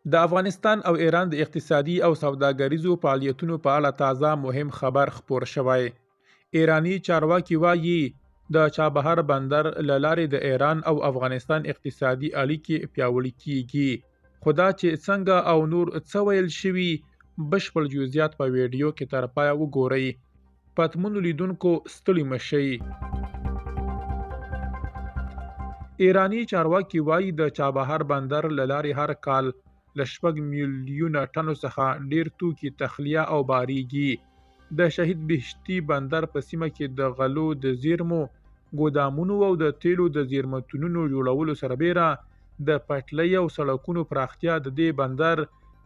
د افغانستان او ایران د اقتصادي او سوداګریزو فعالیتونو په اړه تازه مهم خبر خپور شوی. ایرانی چارواکي وایي د چابهار بندر له لارې د ایران او افغانستان اقتصادي اړیکې پیاوړې کیږي. خو دا چې څنګه او نور څه ویل شوي بشپړ جزئیات په ویډیو کې تر پایه وګورئ. پتمنو لیدونکو ستړي مشئ. ایرانی چارواکي وایي د چابهار بندر له لارې هر کال له 6 میلیونه ټنو څخه ډیر توکي تخلیه او بارېږي. د شهید بهشتي بندر په سیمه کې د غلو د زیرمو، ګودامونو او د تیلو د زیرمتونونو جوړولو سربیره د پټلۍ او سړکونو پراختیا د دې بندر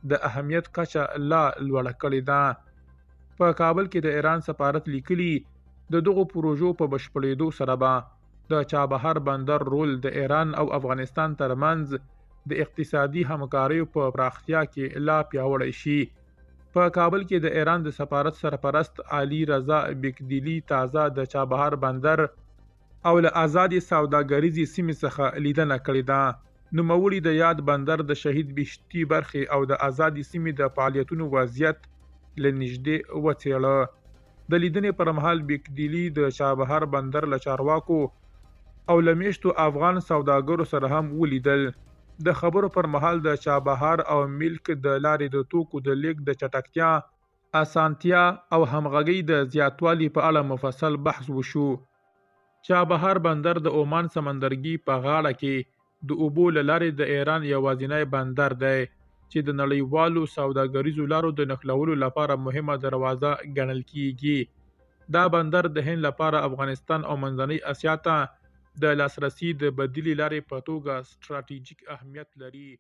د اهمیت کچه لا لوړه کړې ده. په کابل کې د ایران سفارت لیکلي د دغو پروژو په بشپړېدو سره به د چابهار بندر رول د ایران او افغانستان ترمنځ د اقتصادي همکاریو په پراختیا کې لا پیاوړی شي. په کابل کې د ایران د سفارت سرپرست علي رضا بیکدیلي تازه د چابهار بندر او له آزادې سوداګریزې سیمې څخه لیدنه کړې ده. نوموړي د یاد بندر د شهید بهشتي برخې او د آزادې سیمې د فعالیتونو وضعیت له نږدې وڅېړه. د لیدنې پر مهال بیکدیلي د چابهار بندر له چارواکو او له میشتو افغان سوداګرو سره هم ولیدل. د خبرو پر مهال د چابهار او ملک د لارې د توکو د لیږد د چټکتیا، اسانتیا او همغږۍ د زیاتوالي په اړه مفصل بحث وشو. چابهار بندر د عمان سمندرګي په غاړه کې د اوبو له لارې د ایران یوازینی بندر دی چې د نړیوالو سوداګریزو لارو د نښلولو لپاره مهمه دروازه ګڼل کیږي. دا بندر د هند لپاره افغانستان او منځنۍ اسیا ته د لاسرسي د بدیلې لارې په توګه ستراتیژیک اهمیت لري.